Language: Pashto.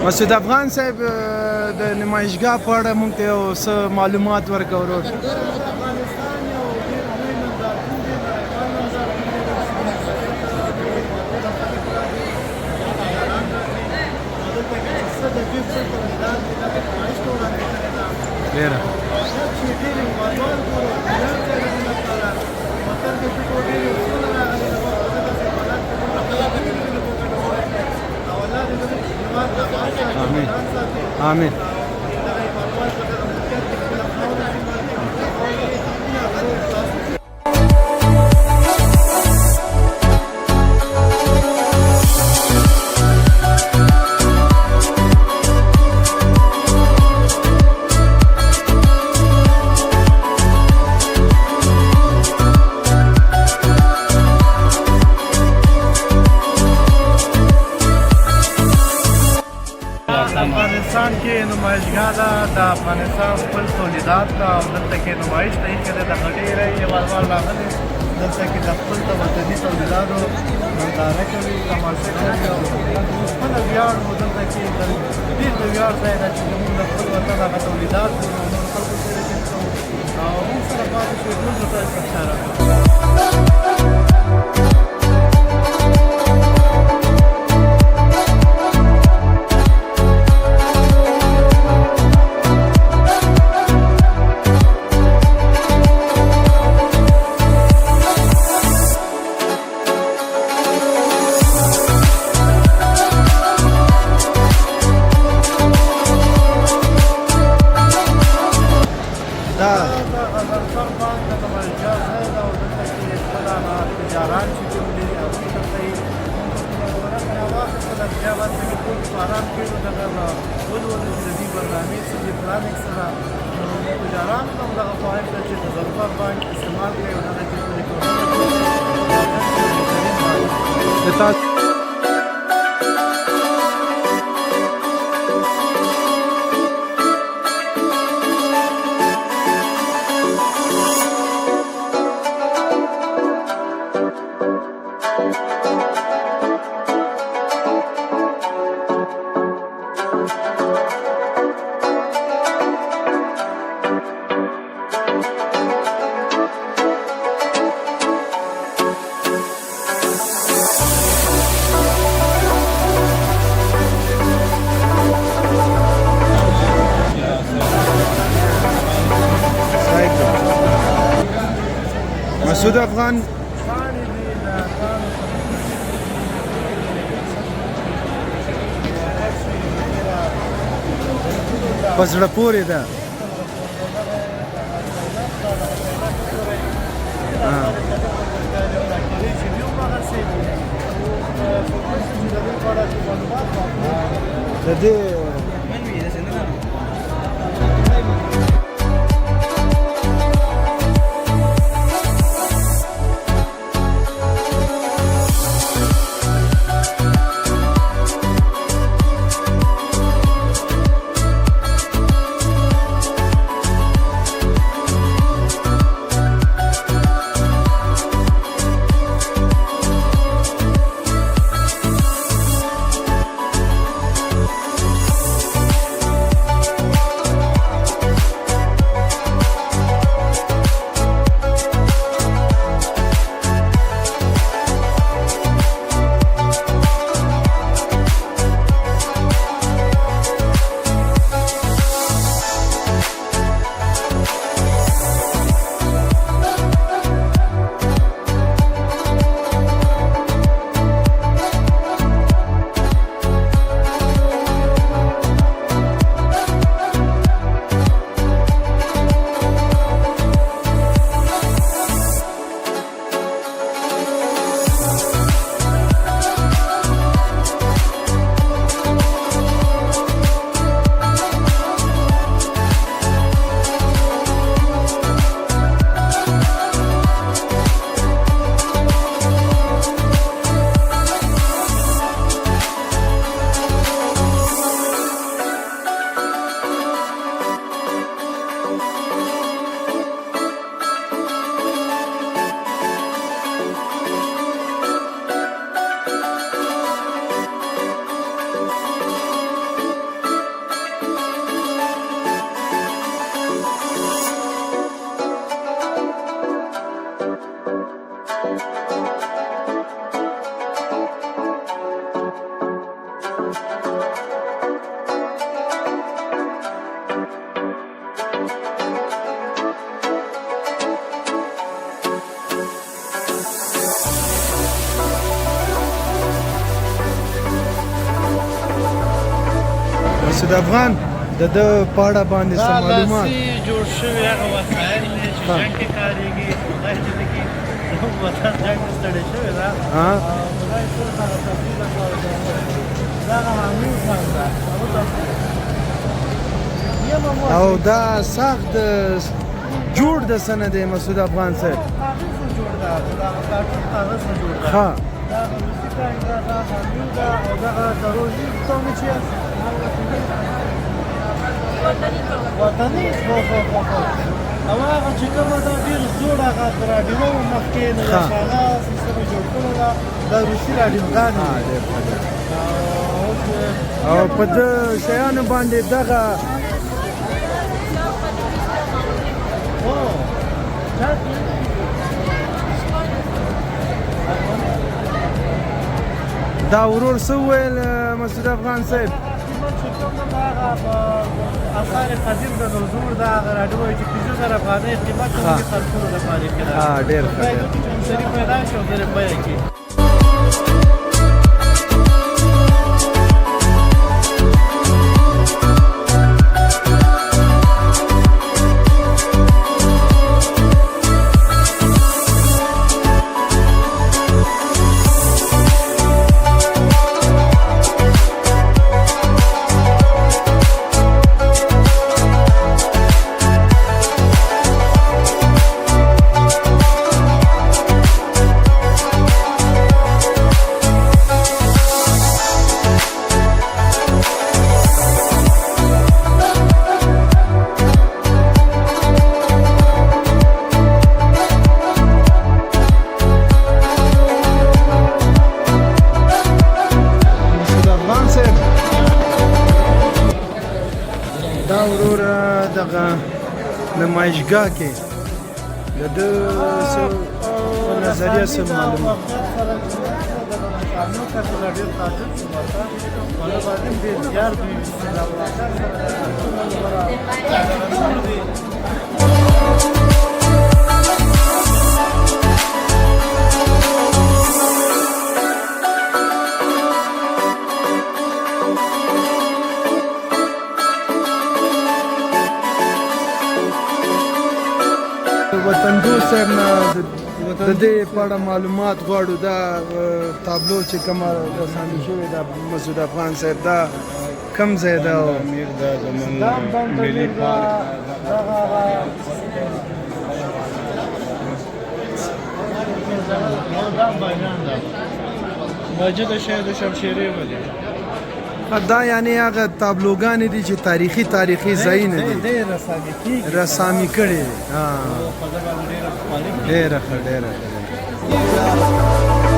مسعود افغان صاحب د نمایشګاه په اړه موږ ته یو څه معلومات ورکړو. افغانستان یو ډېر لوی نندارتون دی، د افغان نندارتون دی. دلته کې چې څه د دوی څه تولیدات دي دا د نمایش ته وړاندې کړې ده. ډېره چې ډېر هېوادوال ګورو هنر څېړنې لپاره وطن کې چې ډېرې اصول راغلي دي، دغسې حالات کې موږ خپله فکر کړي او الله دې زموږ هېواد د افغان ساتي، افغان ساتي. آمین. دغه هېوادوال په دغه ملکیت کې خپله خاوره ساتي، خپله خاوره یې خلاص کړي. افغانستان کې نمایشګاه ده، د افغانستان خپل تولیدات ده او دلته کې نمایش ته ایښې ده. دغه ډېری هېوادوال راغلي دلته کې د خپل د وطني تولیداتو ننداره کوي، تماشا کوي او خپله ویاړ و. دلته کې ډېر د ویاړ ځای ده چې زموږ د خپل وطن هغه تولیدات وو او نور خلکو سره شریک کوو او موږ سره پاتې شو. ټول ته تاسو ښکاره غزنفر بانک د نمایشګاه ځای ده او دلته کې خپل هغه تجاران چې کوم دي هغوی دلته یې ورکړه واخیستله. بیا بعد کې ټول په ارام کېږو دغه ولولو چې د دې برنامې څه دي پلانک سره. نو تجارانو ته هم دغه خواهش ده چې د غزنفر بانک استعمال کړي او دغه کې خپلې کورونه مسعود افغان په زړه پورې ده. د دې مسعود افغان د ده په اړه باندې څه دا معلومات لاسي جوړ شوي هغه وسایل دي چې ها. جنګ کې کارېږي خدای دې نه کړي زموږ وطن جنګ کې ستړی شوی ده ها. او خدای تل هغه تفصیل لپاره دا هغه معمول کار ده او دا ساخت جوړ د سنه دی مسعود افغان صاحب کاغذ نه جوړ ده دا کارټون کاغذ نه جوړ ده ها دا روسي ټانک ده دا معمول ده او دغه د روزي ټانک چې وطني او هغه چې کومه ده ډېر زوړ هغه راډیو مخکې د ها. هغه سیستم یې جوړ کړی ده د روسي راډیوګانې ها، دي. ډېر ښه، ډېر ښه. او او په دې شیانو باندې دغه دا ورور څه وویل مسعود افغان صاحب چې کوم ده هغه په اثار قدیم د نوزور ده هغه راډیو چې 500,000 افغانۍ قیمت کوي خلکو لپاره کې ده ها ډېر ښه ډېر ښه. مشتري پیدا شي او زه بیه کې مسعود افغان صاحب دا ورور دغه نمایشګاه کې د ده څه په نظریه څه معلومات وطن دوست صاحب نه د دې په اړه معلومات غواړو دا تابلو چې کومه رسامي شوې ده مسعود افغان صاحب دا کم ځای ده او امیر دا زمون دام دام ملي دا دام بیان ده مسجد شهید شمشیری ولې دا یعنی هغه تابلوګانې دي چې تاریخي ځایونه دي ډېر رسامي کېږي رسامي کړي ها خدای باندې ډېره خالي ډېره ښه ډېره ښه